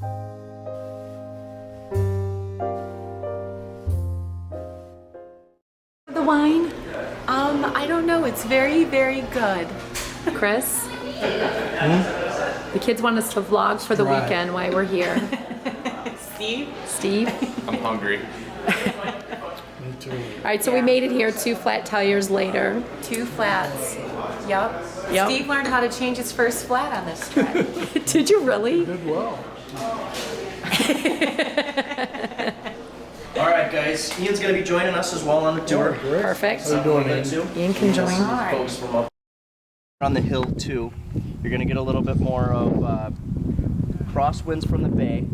The wine? I don't know. It's very, very good. Chris? The kids want us to vlog for the weekend while we're here. Steve? I'm hungry. Me too. All right, so we made it here 2 flat tires later. 2 flats. Yep. Steve learned how to change his first flat on this trip. Did you really? Did well. All right, guys. Ian's going to be joining us as well on the tour. Great. Perfect. How you doing, Ian? Ian can join. Folks from up on the hill too. You're going to get a little bit more of crosswinds from the bay,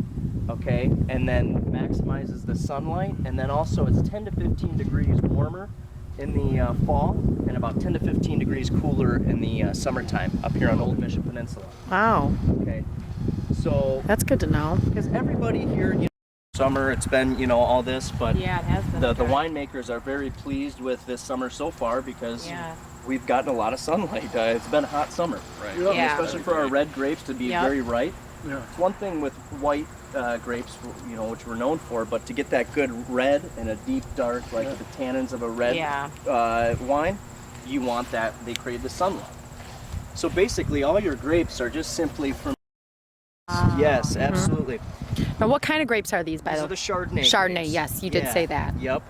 okay, and then maximizes the sunlight, and then also it's 10 to 15 degrees warmer in the fall and about 10 to 15 degrees cooler in the summertime up here on Old Mission Peninsula. Wow, Okay, so that's good to know. because everybody here, you know, summer it's been, you know, all this, but Yeah, it has been. the winemakers are very pleased with this summer so far because Yeah. we've gotten a lot of sunlight. It's been a hot summer, Right. Yeah. Yeah. especially for our red grapes to be Yep. very ripe. Yeah. It's one thing with white grapes, you know, which we're known for, but to get that good red and a deep dark, like the tannins of a red wine, you want that. They crave the sunlight. So basically, all your grapes are just simply from. Yes, absolutely. Now, what kind of grapes are these, by These the are way? the Chardonnay. Chardonnay, grapes. yes, you did say that. Yep.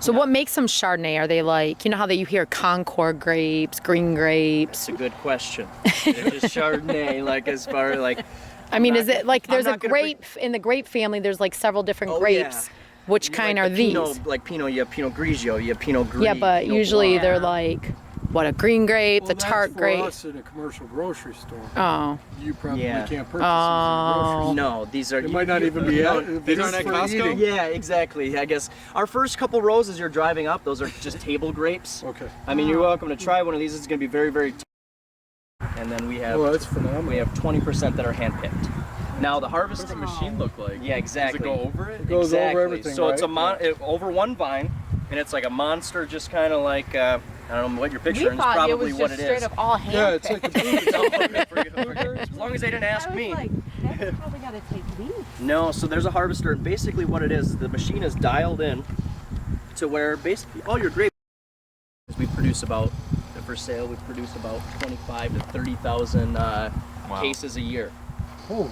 So what makes them Chardonnay? Are they like, you know how you hear Concord grapes, green grapes? It's a good question. They're just Chardonnay, like as far like. I mean, not is it like I'm there's a not gonna grape, in the grape family, there's like several different Oh, grapes. yeah. Which You kind like are the these? Pinot, like Pinot, you have Pinot Grigio, you have Pinot Gris. Yeah, but Pinot usually Blanc. they're like, what, a green grape, Well, the tart that's for grape. us in a commercial grocery store. Oh, You probably Yeah. can't purchase these in a grocery store. No, these are. It might not even be out. These aren't at Costco? Yeah, exactly. I guess our first couple rows as you're driving up, those are just table grapes. Okay. I mean, you're welcome to try one of these. It's going to be very, very. And then we have Well, that's phenomenal. we have 20% that are handpicked. Now the What harvest. does the machine look like? Yeah, exactly. Does it go over it? It goes over Exactly. everything, So it's a right? over one vine, and it's like a monster, just kind of like I don't know what you're we picturing. It's thought probably it was what just it straight is. up all hand Yeah, it's like a As long as they didn't ask me. that's probably gotta take weeks. No, so there's a harvester, and basically what it is, the machine is dialed in to where basically all your grapes, we produce about, for sale, we produce about 25 to 30,000 cases a year. Oh,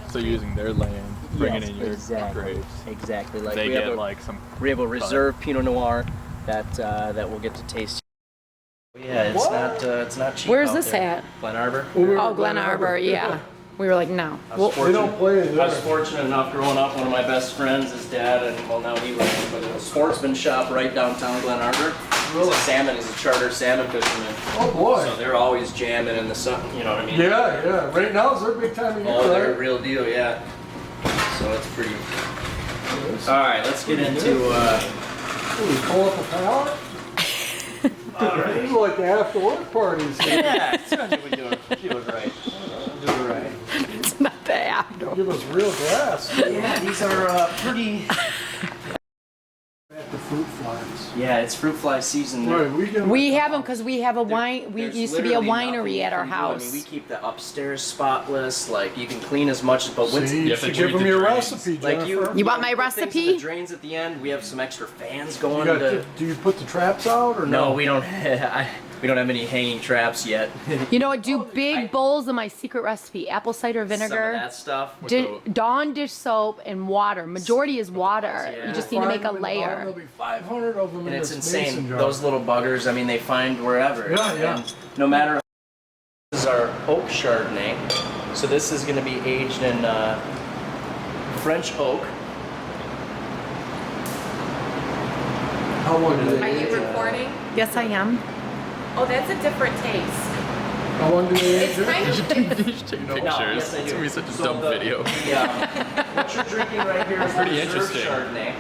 So using their land, bringing Yes, in your exactly. grapes. Exactly. Like They we have get a, like some. we have a reserve Pinot Noir that we'll get to taste. Yeah, it's not cheap. Where's out this there. at? Glen Arbor. Oh, Glen Arbor, yeah. We were like, no. Well, they don't play it I was there. fortunate enough growing up, one of my best friends, his dad, and well now he runs a sportsman shop right downtown Glen Arbor. He's a salmon, he's a charter salmon fisherman. Oh boy. So they're always jamming in the sun, you know what I mean? Yeah, yeah. Right now is their big time of year, Oh, they're a right? real deal, yeah. So it's pretty. Alright, let's get into Oh, we pull up a pallet? These are like the after work parties. yeah, we do it right. Do it right. it's not that. Give us real gas. Yeah, these are pretty. At the fruit flies. Yeah, it's fruit fly season. Right, we get We have them because we have a wine, we There's used to be a literally winery nothing at our you can do. I mean, house. we keep the upstairs spotless. Like you can clean as much, but when See, You you have to should treat give them the your drains. recipe, like Jennifer. You want my put things in recipe? The drains at the end. We have some extra fans You going. got to, do you put the traps out or no, no? we don't. We don't have any hanging traps yet. You know what? Do big bowls of my secret recipe: apple cider Some of vinegar, that stuff. Dawn dish soap, and water. Majority is water. Yeah. You just need to make a Find them in Dawn, layer. There'll be 500 of them And in it's this mason insane. jar. Those little buggers. I mean, they find wherever. Yeah, yeah. And no matter. This is our oak Chardonnay. So this is going to be aged in French oak. How long do Are they you age? recording? Yes, I am. Oh, that's a different taste. How long do they age? It's kind of. You should take No, pictures. yes, I It's do. gonna be such a So dumb the- video. What you're drinking right here is Pretty Reserve interesting. Chardonnay.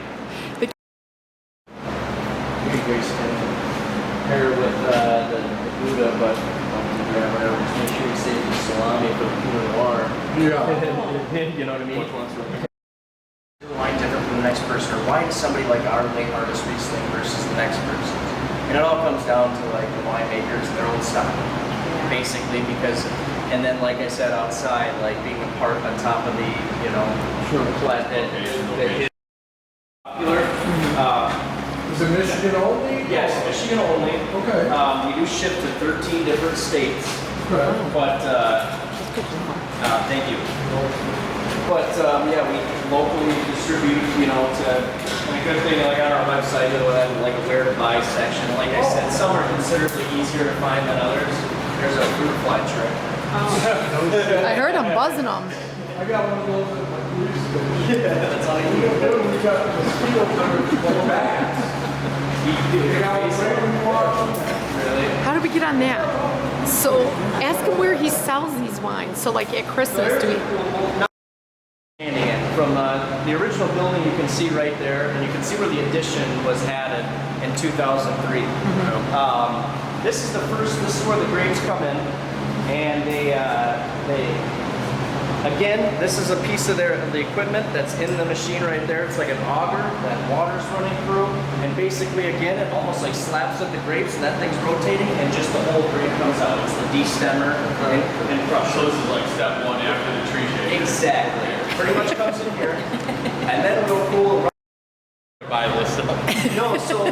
The- You guys can pair with the Buddha, but whatever. Just make sure you save the salami for the Pinot Noir. Yeah. You know what I mean? Which one's right? Do the wine different from the next person, or why does somebody like our late harvest Riesling versus the next person? And it all comes down to like the winemakers and their own style, basically, because And then, like I said, outside, like being a part on top of the, you know, flat that is popular. Is it Michigan only? Yes, Michigan only. Okay. We do ship to 13 different states, Okay. but thank you. But yeah, we locally distribute, you know, to and a good thing like on our website, you know, we have like a where to buy section. Like I said, some are considerably easier to find than others. There's a fruit fly trick. I heard him buzzing them. I got one of those at my police station. Yeah, that's all you need. We got mosquito bats. They got rain water. Really? How did we get on that? So ask him where he sells these wines. So like at Chris's, do we? From the original building, you can see right there, and you can see where the addition was added in 2003. This is the first. This is where the grapes come in, and they again, this is a piece of the equipment that's in the machine right there. It's like an auger that water's running through, and basically, again, it almost like slaps at the grapes, and that thing's rotating, and just the whole grape comes out. It's the destemmer and crusher. So this is like step one after the tree shake. Exactly. Pretty much comes in here, and then it'll cool. Buy this stuff. No, so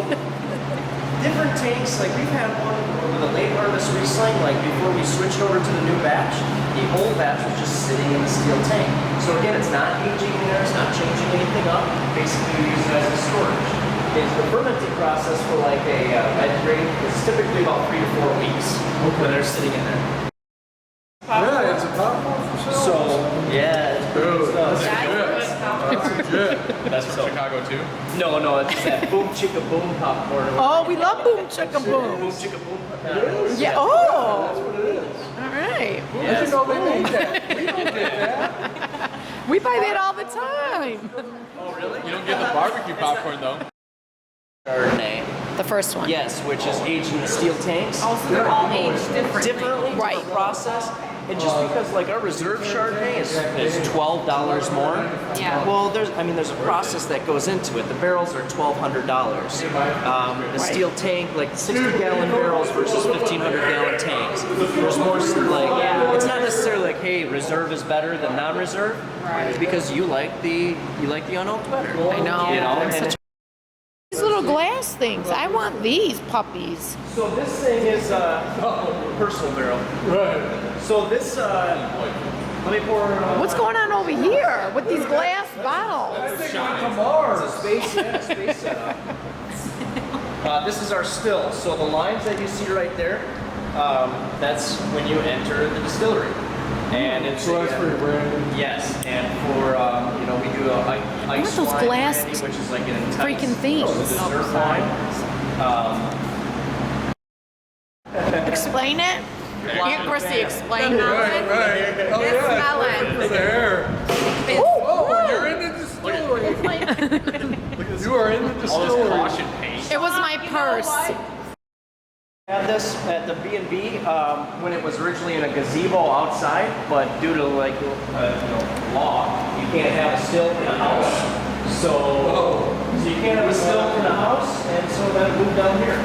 different tanks. Like we've had one with a late harvest Riesling. Like before we switched over to the new batch, the old batch was just sitting in the steel tank. So again, it's not aging in there. It's not changing anything up. Basically, we use it as a storage. It's the fermenting process for like a red grape is typically about 3 to 4 weeks when they're sitting in there. Yeah, it's a popcorn for sale. So yeah, it's good stuff. That's legit. That's from Chicago too? No, it's that boom chicka boom popcorn. Oh, we love boom chicka boom. Boom chicka boom. Yeah. Oh. That's what it is. All right. I didn't know they made that. We don't get that. We buy that all the time. Oh really? You don't get the barbecue popcorn though. Chardonnay. The first one. Yes, which is aged in steel tanks. Also, they're all aged differently. Differently, Right. different process. And just because like our reserve Chardonnay is $12 more. Yeah. Well, there's a process that goes into it. The barrels are $1,200. The steel tank, like 60-gallon barrels versus 1,500-gallon tanks. There's more like it's not necessarily like, hey, reserve is better than non-reserve. Right. It's because you like the unoaked better. I know. You know. They're and such these little glass things. I want these puppies. so this thing is personal barrel. Right. So this, let me pour. What's going on over here with these glass bottles? Come on. Space setup. This is our still. So the lines that you see right there, that's when you enter the distillery. And it's So that's for your brand. Yes, and for we do a ice those wine glass brandy, which is like an intense freaking things. dessert wine. Explain it. Here, Chrissy, explain Right, it. right. Oh, Let's yeah. smell it. Look at the hair. Oh, you're in the distillery. You are in the All this distillery. caution paint. It was my purse. Had this at the B&B when it was originally in a gazebo outside, but due to like law, you can't have a still in a house. So you can't have a still in a house, and so then it moved down here.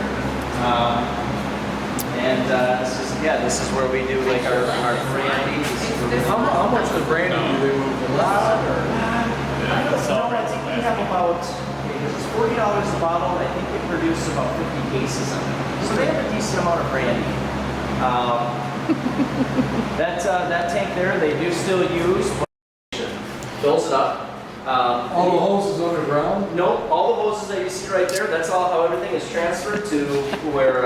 This is where we do like our brandy. How much of the brandy do they move? A lot or? I think we have about, because it's $40 a bottle, I think they produce about 50 cases of it. So they have a decent amount of brandy. That tank there, they do still use, fills it up. All the hoses underground? No, all the hoses that you see right there, that's all how everything is transferred to where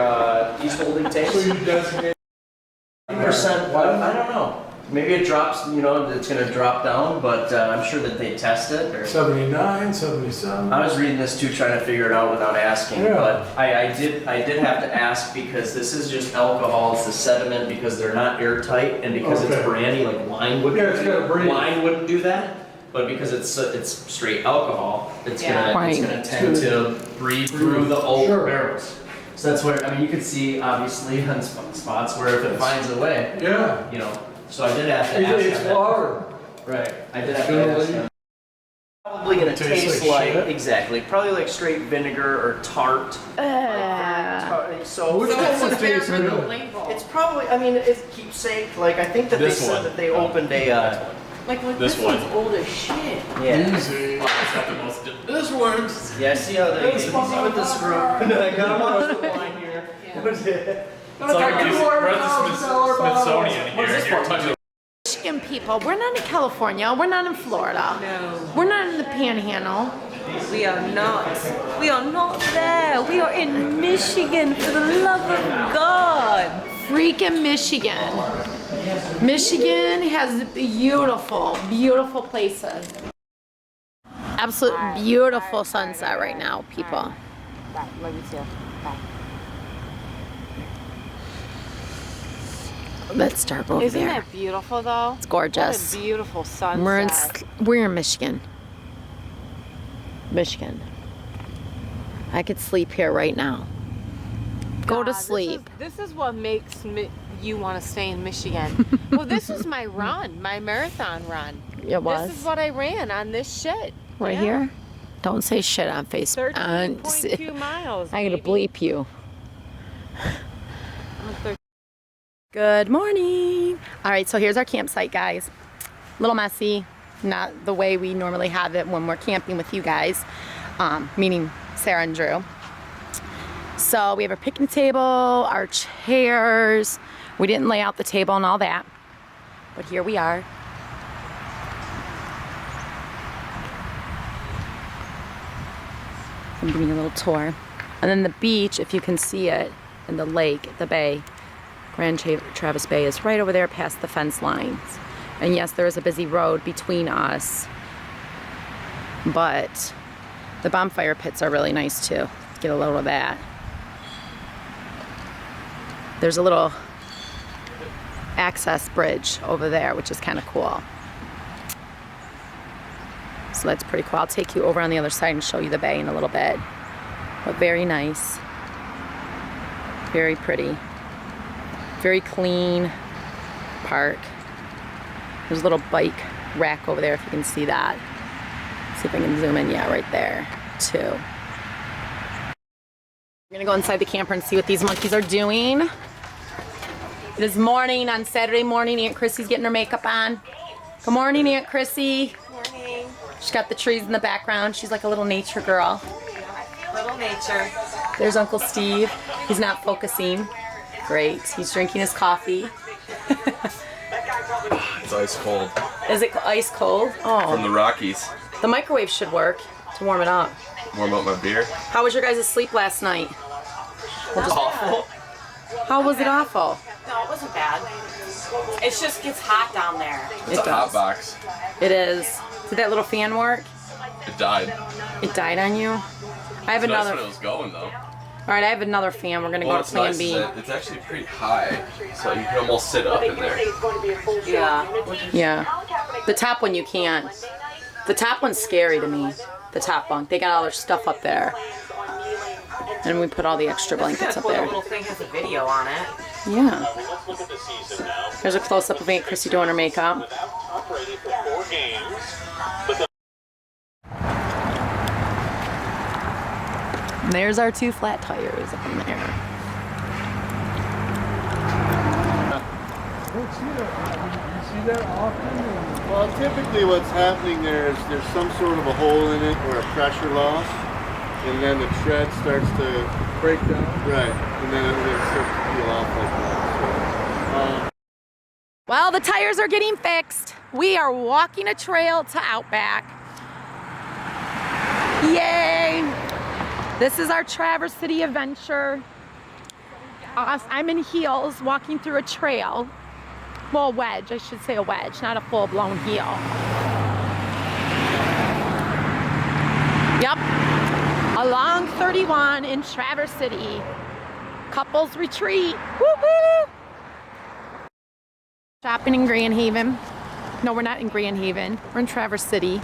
these holding tanks. So you designate? 50%, I don't know. Maybe it drops, it's going to drop down, but I'm sure that they test it. Or 79, 77? I was reading this too, trying to figure it out without asking, Yeah. but I did have to ask because this is just alcohol, it's the sediment because they're not airtight and because Okay. it's brandy, like wine would. Yeah, it's gotta breathe. Wine wouldn't do that, but because it's straight alcohol, it's Yeah. gonna tend to breathe through the old Sure. barrels. So that's where you can see obviously on spots where if it finds a way, Yeah. So I did have to ask. It's them that. water. Right, I did have to ask Generally. them. Probably gonna Tastes taste like like shit. exactly, probably like straight vinegar or tart. So Which one That's would just taste very good? label. it's probably. I mean, it's keepsake. Like I think that This they said one. that they opened a. Like This this one. one's old as shit. Yeah. Easy. It's got the most. This works. Yeah. I see how they easy with this group. I got a the wine here. It's like we're at the Smithsonian here. And you're touching. Michigan people, we're not in California, we're not in Florida. No. We're not in the Panhandle. We are not. We are not there. We are in Michigan, for the love of God. Freaking Michigan. Michigan has beautiful, beautiful places. Absolute beautiful sunset right now, people. Bye. Love you too. Bye. Let's start over Isn't there. that beautiful though? It's gorgeous. What a beautiful sunset. We're in Michigan. Michigan. I could sleep here right now. Go to God, sleep. This is what makes you want to stay in Michigan. Well, this was my run, my marathon run. It was This is what I ran on this shit. right Yeah. here. Don't say shit on Facebook. 13.2 miles. I'm gonna baby. bleep you. On 13. Good morning. All right, so here's our campsite, guys. A little messy, not the way we normally have it when we're camping with you guys, meaning Sarah and Drew. So we have our picnic table, our chairs. We didn't lay out the table and all that, but here we are. I'm giving you a little tour. And then the beach, if you can see it, and the lake, the bay, Grand Traverse Bay is right over there past the fence lines. And yes, there is a busy road between us, but the bonfire pits are really nice too. Get a load of that. There's a little access bridge over there, which is kind of cool. So that's pretty cool. I'll take you over on the other side and show you the bay in a little bit. But very nice. Very pretty. Very clean park. There's a little bike rack over there if you can see that. See if I can zoom in. Yeah, right there too. We're gonna go inside the camper and see what these monkeys are doing. It is morning on Saturday morning. Aunt Chrissy's getting her makeup on. Good morning, Aunt Chrissy. Morning. She's got the trees in the background. She's like a little nature girl. Little nature. There's Uncle Steve. He's not focusing. Great. He's drinking his coffee. It's ice cold Is it ice cold? from Oh, the Rockies. the microwave should work to warm it up. Warm up my beer. How was your guys' sleep last night? Awful. How was it awful? No, it wasn't bad. It just gets hot down there. It's It a hot does. box. It is. Did that little fan work? It died. It died on you? I have Nice another. when it was going though. All right, I have another fan. We're gonna go to What's Plan nice B. is that it's actually pretty high, so you can almost sit up in there. Yeah. Yeah. The top one you can't. The top one's scary to me. The top bunk. They got all their stuff up there. And we put all the extra blankets up Cool, the there. little thing has a video on it. Yeah. There's a close up of Aunt Chrissy doing her makeup. And there's our two flat tires up in there. I don't see that. You see that often? Well, typically what's happening there is there's some sort of a hole in it or a pressure loss, and then the tread starts to Break down. right, and then it starts to peel off like that. So, Well, the tires are getting fixed. We are walking a trail to Outback. Yay! This is our Traverse City adventure. I'm in heels walking through a trail. Well, a wedge, I should say a wedge, not a full-blown heel. Yep. Along 31 in Traverse City. Couples retreat. Woo-hoo! Shopping in Grand Haven. No, we're not in Grand Haven. We're in Traverse City.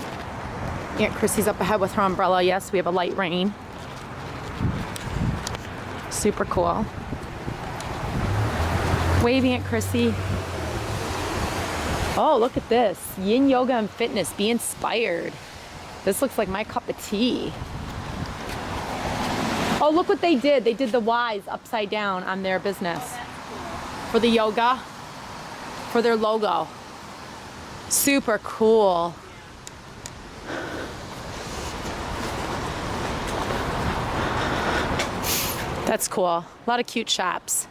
Aunt Chrissy's up ahead with her umbrella. Yes, we have a light rain. Super cool. Wave, Aunt Chrissy. Oh, look at this. Yin Yoga and Fitness. Be inspired. This looks like my cup of tea. Oh, look what they did. They did the Y's upside down on their business. For the yoga, for their logo. Super cool. That's cool. A lot of cute shops.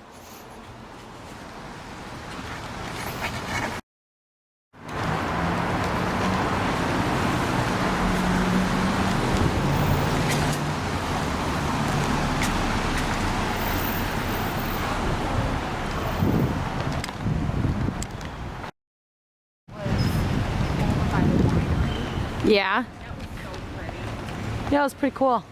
Yeah. Yeah, it was pretty cool.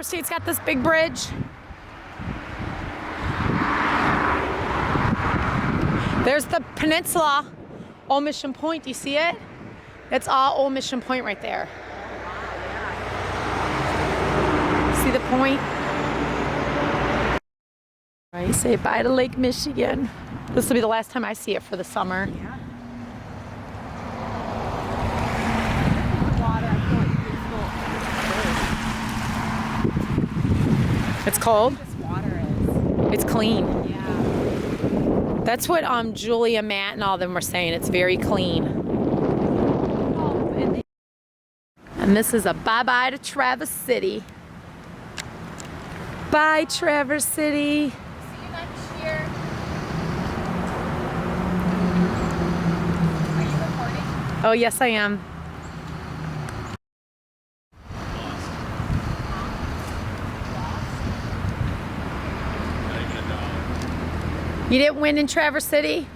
State's got this big bridge. There's the peninsula, Old Mission Point. Do you see it? It's all Old Mission Point right there. See the point? Right, say bye to Lake Michigan. This will be the last time I see it for the summer. It's cold? This water is. It's clean. Yeah. That's what Julia, Matt, and all of them were saying. It's very clean. And this is a bye-bye to Traverse City. Bye, Traverse City. See you next year. Are you recording? Oh, yes, I am. You didn't win in Traverse City?